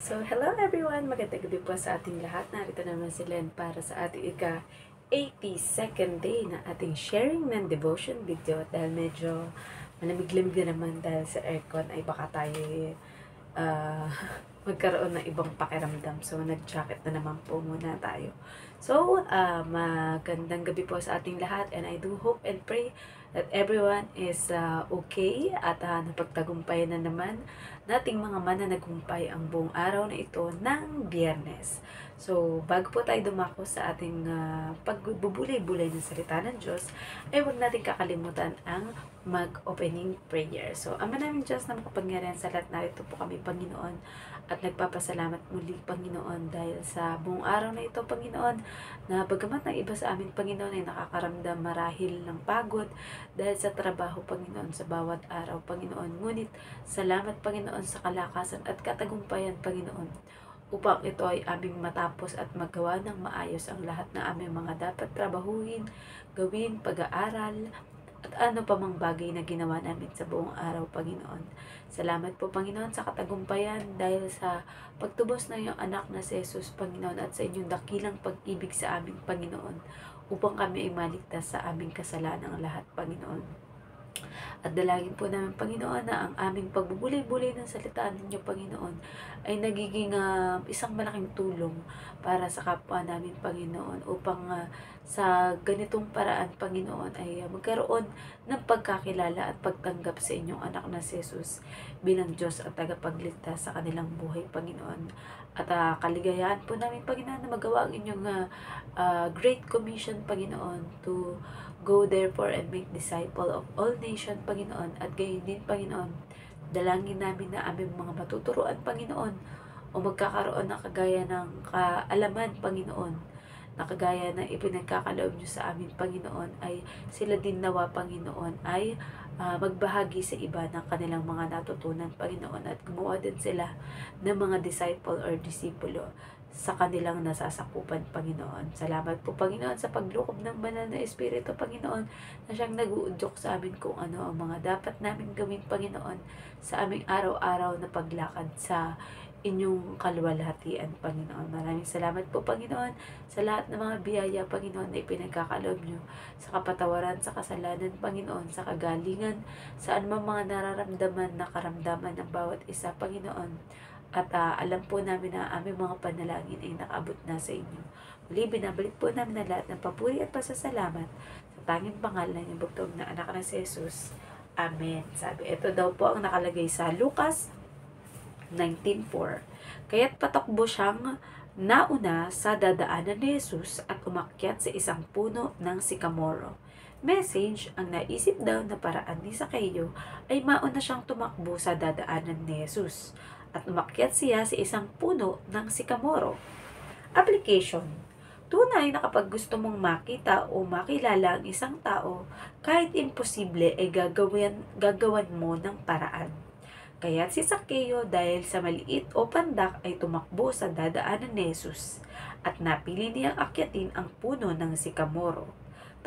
So, hello everyone! Magandang gabi po sa ating lahat. Narito naman si Len para sa ating ika-82nd day na ating sharing ng devotion video. Dahil medyo malamig-lamig na naman dahil sa aircon ay baka tayo uh, magkaroon ng ibang pakiramdam. So, nag-jacket na naman po muna tayo. So, magandang gabi po sa ating lahat, and I do hope and pray that everyone is okay at napagtagumpayan na naman nating mga mananagumpay ang buong araw na ito ng Biyernes. So, bago po tayo dumako sa ating pagbubulay-bulay ng salita ng Diyos, ay huwag natin kakalimutan ang mag-opening prayer. So, Ama namin Diyos na makapangyarihan sa lahat, narito po kami, Panginoon, at nagpapasalamat muli, Panginoon, dahil sa buong araw na ito, Panginoon, na bagamat ng iba sa amin, Panginoon, ay nakakaramdam marahil ng pagod dahil sa trabaho, Panginoon, sa bawat araw, Panginoon. Ngunit, salamat, Panginoon, sa kalakasan at katagumpayan, Panginoon, upang ito ay aming matapos at magawa ng maayos ang lahat na aming mga dapat trabahuin, gawin, pag-aaral, at ano pa mang bagay na ginawa namin sa buong araw, Panginoon. Salamat po, Panginoon, sa katagumpayan dahil sa pagtubos ng iyong anak na si Jesus, Panginoon, at sa inyong dakilang pag-ibig sa aming, Panginoon, upang kami ay maligtas sa aming kasalanang lahat, Panginoon. At dalangin po namin, Panginoon, na ang aming pagbubulay-bulay ng salitaan ninyo, Panginoon, ay nagiging isang malaking tulong para sa kapwa namin, Panginoon, upang sa ganitong paraan, Panginoon, ay magkaroon ng pagkakilala at pagtanggap sa inyong anak na si Jesus bilang Diyos at tagapagligtas sa kanilang buhay, Panginoon. At kaligayahan po namin, Panginoon, na magawa ang inyong Great Commission, Panginoon, to go therefore and make disciple of all nations, Panginoon. At gayon din, Panginoon, dalangin namin na aming mga matuturuan, Panginoon, o magkakaroon ng kagaya ng kaalaman, Panginoon, na kagaya ng ipinagkakaloob nyo sa amin, Panginoon, ay sila din nawa, Panginoon, ay magbahagi sa iba ng kanilang mga natutunan, Panginoon, at gumawa din sila ng mga disciple or disipulo sa kanilang nasasakupan, Panginoon. Salamat po, Panginoon, sa paglukob ng banal na Espiritu, Panginoon, na siyang nag-uudyok sa amin kung ano ang mga dapat namin gawin, Panginoon, sa aming araw-araw na paglakad sa inyong kaluwalhatian, Panginoon. Maraming salamat po, Panginoon, sa lahat ng mga biyaya, Panginoon, na ipinagkakaloob nyo, sa kapatawaran, sa kasalanan, Panginoon, sa kagalingan, sa anumang mga nararamdaman na karamdaman ng bawat isa, Panginoon. At alam po namin na aming mga panalangin ay nakaabot na sa inyo. Muli, binabalik po namin na lahat ng papuri at pasasalamat sa tanging pangalan ng bugtong na anak na si Jesus. Amen. Sabi, ito daw po ang nakalagay sa Lucas 19:4. Kaya't patakbo siyang nauna sa dadaanan ni Jesus at umakyat sa isang puno ng sikamoro. Message, ang naisip daw na paraan ni Zaccheo ay mauna siyang tumakbo sa dadaanan ni Jesus at umakyat siya sa isang puno ng sikamoro. Application. Tunay na kapag gusto mong makita o makilala ang isang tao, kahit imposible ay gagawan mo ng paraan. Kaya't si Zaccheo, dahil sa maliit o pandak, ay tumakbo sa dadaanan ni Jesus at napili niyang akyatin ang puno ng sikamoro.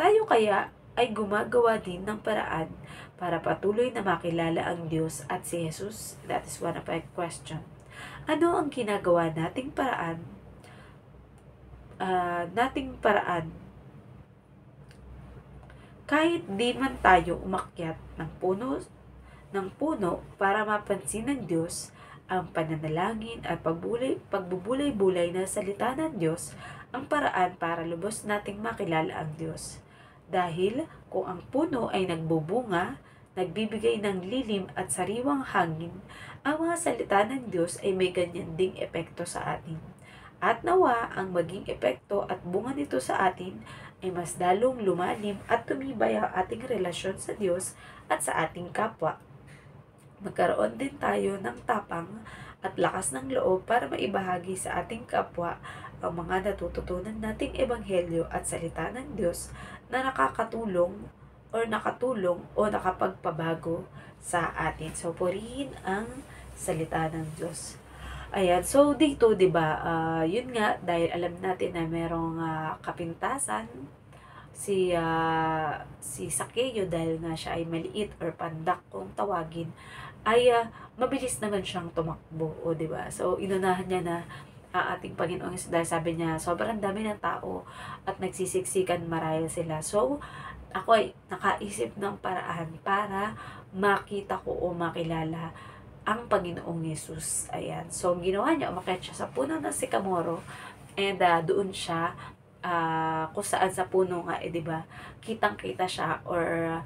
Tayo kaya ay gumagawa din ng paraan para patuloy na makilala ang Diyos at si Jesus? That is one of my question. Ano ang ginagawa nating paraan? Kahit di man tayo umakyat ng puno para mapansin ng Diyos, ang pananalangin at pagbubulay-bulay na salita ng Diyos ang paraan para lubos nating makilala ang Diyos. Dahil kung ang puno ay nagbubunga, nagbibigay ng lilim at sariwang hangin, ang mga salita ng Diyos ay may ganyan ding epekto sa atin. At nawa ang maging epekto at bunga nito sa atin ay mas lalong lumalim at tumibay ang ating relasyon sa Diyos at sa ating kapwa. Magkaroon din tayo ng tapang at lakas ng loob para maibahagi sa ating kapwa ang mga natututunan nating ebanghelyo at salita ng Diyos na nakatulong o nakapagpabago sa atin. So, purihin ang salita ng Diyos. Ayan, so dito, 'di ba? Yun nga, dahil alam natin na merong kapintasan si Zaccheo, dahil nga siya ay maliit or pandak kung tawagin, ay mabilis naman siyang tumakbo, o 'di ba? So inunahan niya na ating Panginoong Hesus dahil sabi niya sobrang dami ng tao at nagsisiksikan marahil sila. So ako ay nakaisip ng paraan para makita ko o makilala ang Panginoong Hesus. Ayan. So, ang ginawa niya, umakyat siya sa puno ng sikamoro and doon siya kung saan sa puno nga, 'di ba? Kitang-kita siya or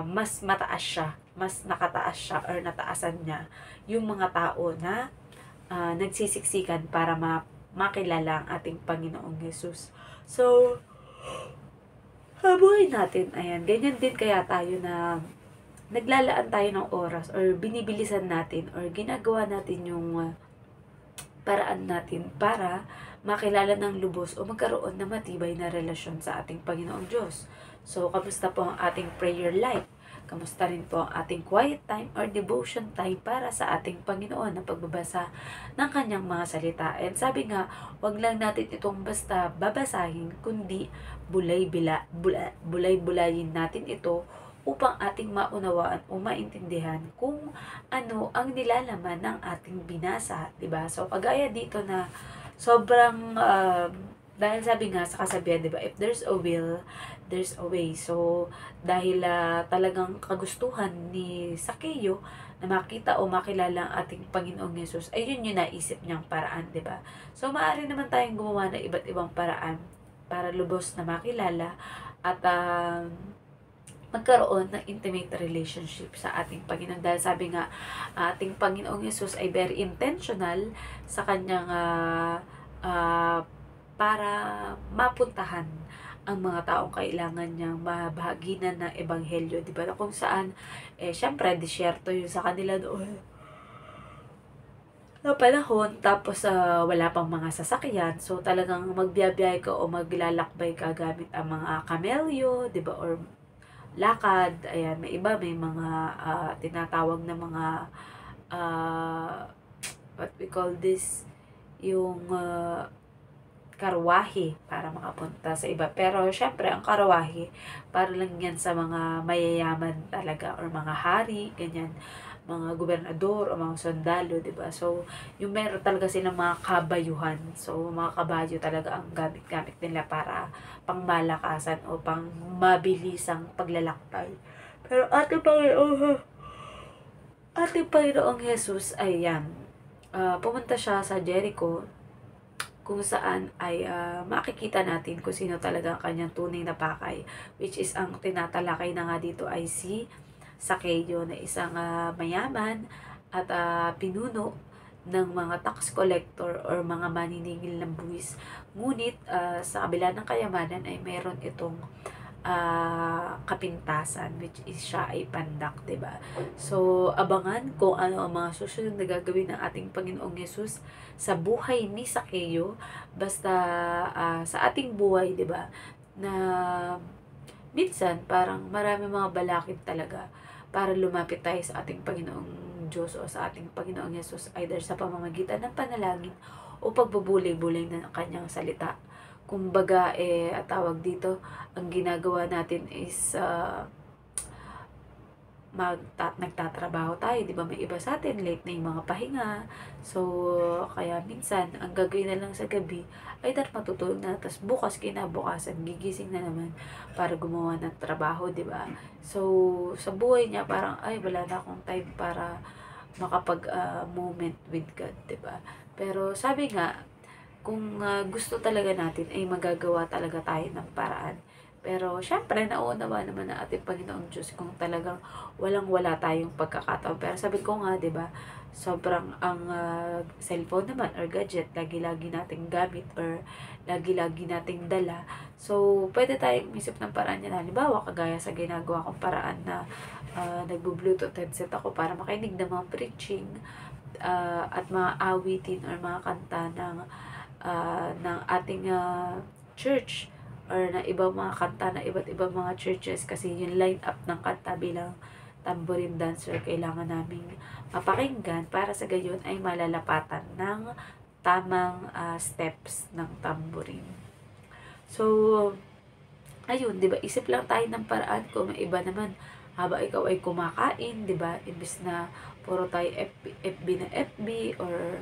mas mataas siya, mas nakataas siya or nataasan niya yung mga tao na nagsisiksikan para makilala ang ating Panginoong Hesus. So, buhay natin, ayan, ganyan din kaya tayo na naglalaan tayo ng oras or binibilisan natin or ginagawa natin yung paraan natin para makilala ng lubos o magkaroon ng matibay na relasyon sa ating Panginoong Diyos. So, kamusta po ang ating prayer life? Kamusta rin po ang ating quiet time or devotion time para sa ating Panginoon na pagbabasa ng kanyang mga salita? And sabi nga, wag lang natin itong basta babasahin, kundi bulay-bulayin natin ito upang ating maunawaan o maintindihan kung ano ang nilalaman ng ating binasa, 'di ba? So kagaya dito na sobrang dahil sabi nga sa kasabihan, 'di ba, if there's a will, there's a way. So dahil talagang kagustuhan ni Sakeo na makita o makilala ang ating Panginoong Hesus, ay yun yung naisip niyang paraan, 'di ba? So maaari naman tayong gumawa ng iba't ibang paraan para lubos na makilala at magkaroon ng intimate relationship sa ating Panginoon. Dahil sabi nga, ating Panginoong Yesus ay very intentional sa kanyang para mapuntahan ang mga taong kailangan niyang mabahaginan ng ebanghelyo, di ba? Kung saan, syempre, disyerto yun sa kanila doon na panahon, tapos wala pang mga sasakyan, so talagang magbiyabiyahe ka o maglalakbay ka gamit ang mga kamelyo, di ba, or lakad. Ayan, may iba, may mga tinatawag na mga what we call this, yung karwahe para makapunta sa iba. Pero syempre ang karwahe para lang yan sa mga mayayaman talaga or mga hari, ganyan, mga gobernador o mga sundalo, 'di ba? So, yung meron talaga silang mga kabayuhan. So, mga kabayo talaga ang gamit-gamit nila para pangmalakasan o pang mabilisang paglalakbay. Pero ating Panginoong Jesus ay yan. Pumunta siya sa Jericho kung saan ay makikita natin kung sino talaga ang kanyang tunay na pakay, which is ang tinatalakay na nga dito ay si Sakeo, na isang mayaman at pinuno ng mga tax collector or mga maniningil ng buwis. Ngunit sa kabila ng kayamanan ay meron itong kapintasan, which is siya ay pandak, 'di ba? So abangan kung ano ang mga susunod na gagawin ng ating Panginoong Yesus sa buhay ni Sakeo, basta sa ating buhay, 'di ba, na minsan parang marami mga balakid talaga para lumapit tayo sa ating Panginoong Diyos o sa ating Panginoong Yesus, either sa pamamagitan ng panalangin o pagbubulay-bulay ng kanyang salita. Kumbaga, tawag dito, ang ginagawa natin is nagtatrabaho tayo, di ba? May iba sa atin, late na yung mga pahinga. So, kaya minsan, ang gagawin na lang sa gabi ay matutulog na, tapos bukas, kinabukasan, gigising na naman para gumawa ng trabaho, di ba? So, sa buhay niya, parang, ay, wala na akong time para makapag-moment with God, di ba? Pero, sabi nga, kung gusto talaga natin, ay magagawa talaga tayo ng paraan. Pero, syempre, nauunawa naman ng ating Panginoong Diyos kung talagang walang-wala tayong pagkakataon. Pero sabi ko nga, di ba, sobrang ang cellphone naman or gadget, lagi-lagi nating gamit or lagi-lagi nating dala. So, pwede tayong isip ng paraan yan. Halimbawa, kagaya sa ginagawa kong paraan na nagbo-bluetooth headset ako para makinig ng mga preaching at mga awitin or mga kanta ng ating church or na ibang mga kanta na iba't ibang mga churches, kasi yung line up ng kanta bilang tambourine dancer kailangan naming mapakinggan para sa gayon ay malalapatan ng tamang steps ng tambourine. So ayun, 'di ba? Isip lang tayo ng paraan kung may iba naman habang ikaw ay kumakain, di ba? Imbis na puro tayo FB na FB or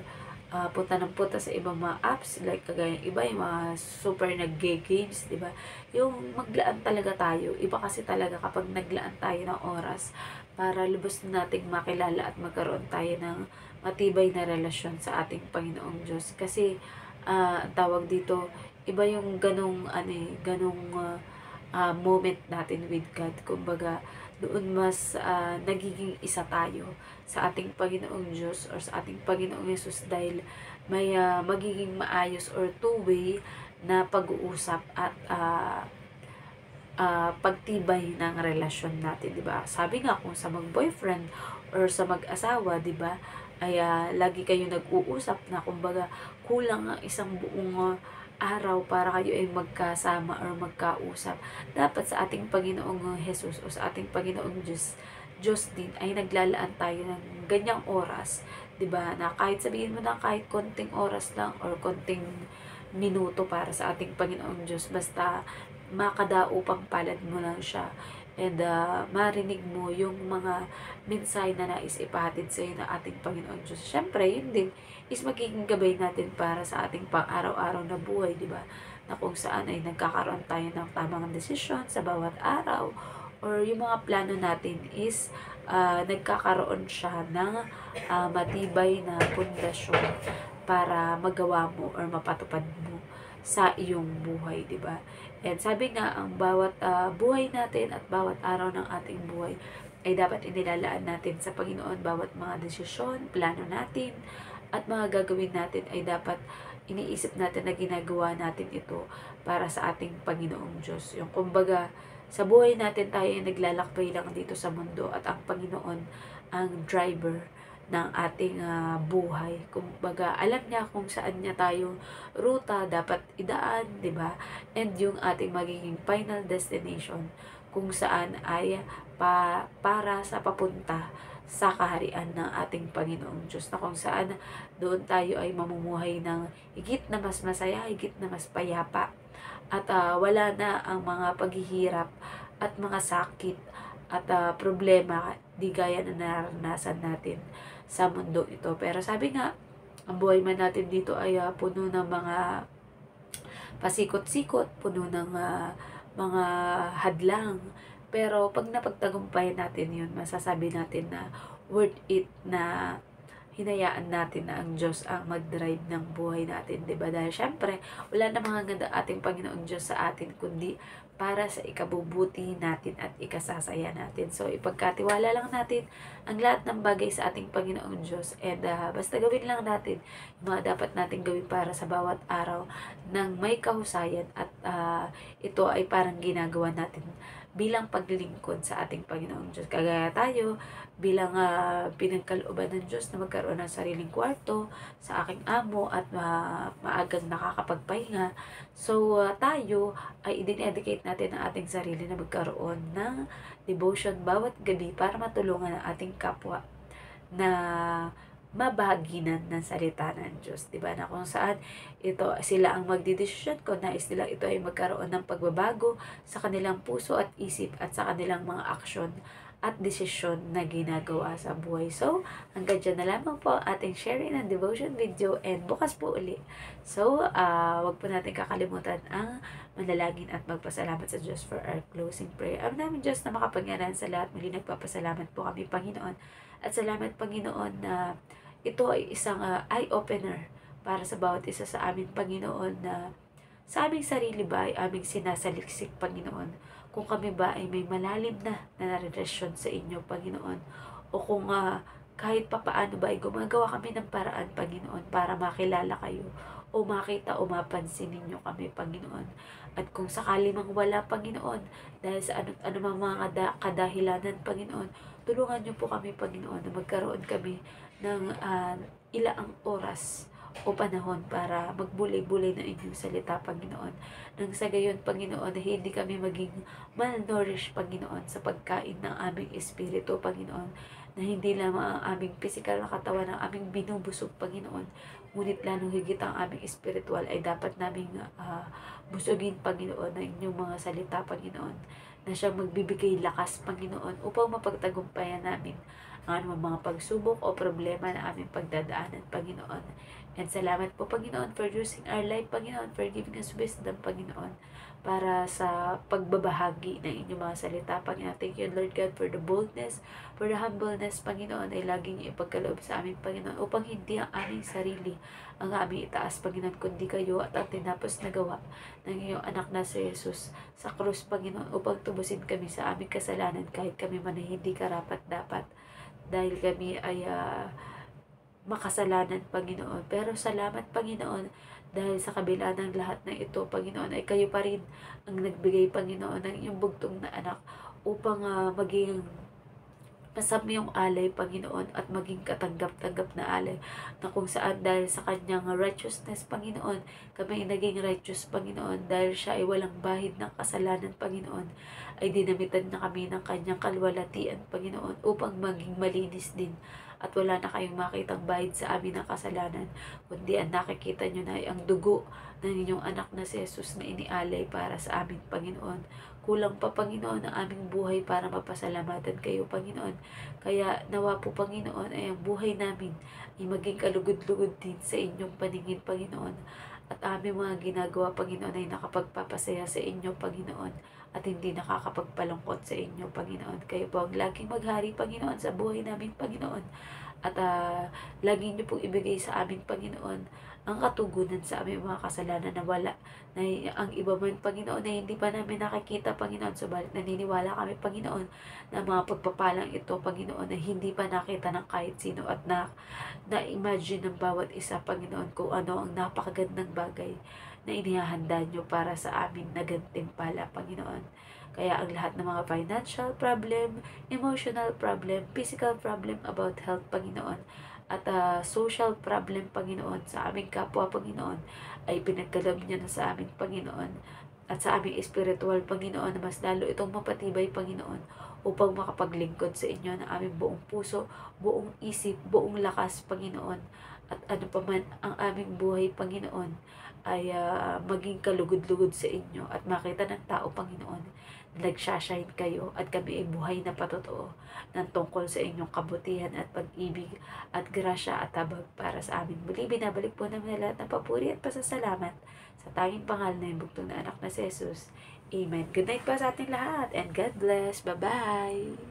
punta ng punta sa ibang mga apps like kagaya iba yung mga super nag-gay games, di ba? Yung maglaan talaga tayo. Iba kasi talaga kapag naglaan tayo ng oras para lubos na nating makilala at magkaroon tayo ng matibay na relasyon sa ating Panginoong Diyos. Kasi ang tawag dito, iba yung ganong moment natin with God. Kumbaga, doon mas nagiging isa tayo sa ating Panginoong Diyos or sa ating Panginoong Yesus dahil may magiging maayos or two-way na pag-uusap at pagtibay ng relasyon natin, 'di ba? Sabi nga kung sa mag-boyfriend or sa mag-asawa, 'di ba? Ay lagi kayo nag-uusap na kumbaga kulang ang isang buong araw para kayo ay magkasama or magkausap. Dapat sa ating Panginoong Jesus o sa ating Panginoong Diyos din ay naglalaan tayo ng ganyang oras, 'di ba? Na kahit sabihin mo na kahit konting oras lang or konting minuto para sa ating Panginoong Diyos, basta makadaupang palad mo lang siya and marinig mo yung mga mensahe na nais ipahatid sa iyo ng ating Panginoon Diyos. Siyempre, yun din is magiging gabay natin para sa ating pang-araw-araw na buhay, di ba? Na kung saan ay nagkakaroon tayo ng tamang desisyon sa bawat araw or yung mga plano natin is nagkakaroon siya ng matibay na pundasyon para magawa mo or mapatupad mo sa iyong buhay, di ba? And sabi nga, ang bawat buhay natin at bawat araw ng ating buhay ay dapat inilalaan natin sa Panginoon. Bawat mga desisyon, plano natin, at mga gagawin natin ay dapat iniisip natin na ginagawa natin ito para sa ating Panginoong Diyos. Yung kumbaga, sa buhay natin tayo ay naglalakbay lang dito sa mundo at ang Panginoon ang driver ng ating buhay. Kumbaga, alam niya kung saan niya tayong ruta dapat idaan, di ba? And yung ating magiging final destination kung saan ay para sa papunta sa kaharian ng ating Panginoong Diyos na kung saan doon tayo ay mamumuhay ng higit na mas masaya, higit na mas payapa at wala na ang mga paghihirap at mga sakit at problema di gaya na naranasan natin sa mundo ito. Pero sabi nga, ang buhay man natin dito ay puno ng mga pasikot-sikot, puno ng mga hadlang. Pero pag napagtagumpayan natin yun, masasabi natin na worth it na hinayaan natin na ang Diyos ang mag-drive ng buhay natin, 'di ba? Dahil syempre, wala namang ganda ating Panginoong Diyos sa atin kundi para sa ikabubuti natin at ikasasaya natin. So, ipagkatiwala lang natin ang lahat ng bagay sa ating Panginoong Diyos and basta gawin lang natin yung mga dapat natin gawin para sa bawat araw ng may kahusayan at ito ay parang ginagawa natin bilang paglilingkod sa ating Panginoong Diyos. Kagaya tayo, bilang pinagkalooban ng Diyos na magkaroon ng sariling kwarto sa aking amo at maagang nakakapagpahinga. So, tayo ay i-dedicate natin ang ating sarili na magkaroon ng devotion bawat gabi para matulungan ang ating kapwa na mabahaginan ng salita ng Diyos, diba? Na kung saan ito sila ang magdidesisyon kung nais nila ito ay magkaroon ng pagbabago sa kanilang puso at isip at sa kanilang mga aksyon at desisyon na ginagawa sa buhay. So, hanggang dyan na lamang po ating sharing ng devotion video and bukas po uli. So, wag po natin kakalimutan ang manalangin at magpasalamat sa Diyos for our closing prayer. Ang namin Diyos na makapangyarihan sa lahat, muli nagpapasalamat po kami Panginoon. At salamat Panginoon na ito ay isang eye-opener para sa bawat isa sa amin Panginoon na sa aming sarili ba ay aming sinasaliksik Panginoon kung kami ba ay may malalim na relasyon sa inyo, Panginoon, o kung kahit papaano ba ay gumagawa kami ng paraan, Panginoon, para makilala kayo, o makita o mapansin ninyo kami, Panginoon. At kung sakali mang wala, Panginoon, dahil sa anumang mga kadahilanan, Panginoon, tulungan niyo po kami, Panginoon, na magkaroon kami ng ilaang oras o panahon para magbulay-bulay ng inyong salita, Panginoon. Nang sa gayon, Panginoon, na hindi kami maging malnourished, Panginoon, sa pagkain ng aming espiritu, Panginoon, na hindi lamang ang aming physical na katawan ang aming binubusog, Panginoon, ngunit lalong higit ang aming espiritual ay dapat naming busugin, Panginoon, ng inyong mga salita, Panginoon, na siyang magbibigay lakas, Panginoon, upang mapagtagumpayan namin ang anumang mga pagsubok o problema na aming pagdadaanan, Panginoon. And salamat po, Panginoon, for using our life, Panginoon, for giving us wisdom, Panginoon, para sa pagbabahagi ng inyong mga salita, Panginoon. Thank you, Lord God, for the boldness, for the humbleness, Panginoon, ay laging ipagkaloob sa amin, Panginoon, upang hindi ang aming sarili ang aming itaas, Panginoon, kundi kayo at ang tinapos na gawa ng iyong anak na si Jesus sa krus, Panginoon, upang tubusin kami sa aming kasalanan kahit kami man ay hindi karapat-dapat dahil kami ay makasalanan, Panginoon. Pero salamat, Panginoon, dahil sa kabila ng lahat ng ito, Panginoon, ay kayo pa rin ang nagbigay, Panginoon, ng iyong bugtong na anak upang maging masamyong alay, Panginoon, at maging katanggap-tanggap na alay na kung saan dahil sa kanyang righteousness, Panginoon, kami ay naging righteous, Panginoon, dahil siya ay walang bahid ng kasalanan, Panginoon, ay dinamitan na kami ng kanyang kalwalatian, Panginoon, upang maging malinis din at wala na kayong makitang bahid sa amin ng kasalanan, kundi ang nakikita nyo na ay ang dugo ng inyong anak na si Jesus na inialay para sa amin, Panginoon. Kulang pa, Panginoon, ang aming buhay para mapasalamatan kayo, Panginoon. Kaya nawa po, Panginoon, ay ang buhay namin ay maging kalugod-lugod din sa inyong paningin, Panginoon. At aming mga ginagawa, Panginoon, ay nakapagpapasaya sa inyo, Panginoon, at hindi nakakapagpalungkot sa inyo, Panginoon. Kayo po ang laging maghari, Panginoon, sa buhay namin, Panginoon. At lagi niyo pong ibigay sa amin, Panginoon, ang katugunan sa aming mga kasalanan na wala. Na ang iba man, Panginoon, na hindi pa namin nakikita, Panginoon. Subalit naniniwala kami, Panginoon, na mga pagpapalang ito, Panginoon, na hindi pa nakita ng kahit sino at na-imagine ng bawat isa, Panginoon, kung ano ang napakagandang bagay na inihahanda nyo para sa amin na gantimpala, Panginoon. Kaya ang lahat ng mga financial problem, emotional problem, physical problem about health, Panginoon, at social problem, Panginoon, sa aming kapwa, Panginoon, ay pinagkaloob niya na sa aming, Panginoon, at sa aming spiritual, Panginoon, na mas lalo itong mapatibay, Panginoon, upang makapaglingkod sa inyo ng aming buong puso, buong isip, buong lakas, Panginoon, at ano pa man ang aming buhay, Panginoon, ay maging kalugod-lugod sa inyo at makita ng tao, Panginoon, na nagsashine kayo at kami ay buhay na patotoo ng tungkol sa inyong kabutihan at pag-ibig at grasya at habag para sa amin. Muli, binabalik po namin lahat ng papuri at pasasalamat sa tanging pangalan na yung bugtong na anak na si Jesus. Amen. Good night po sa ating lahat and God bless. Bye-bye!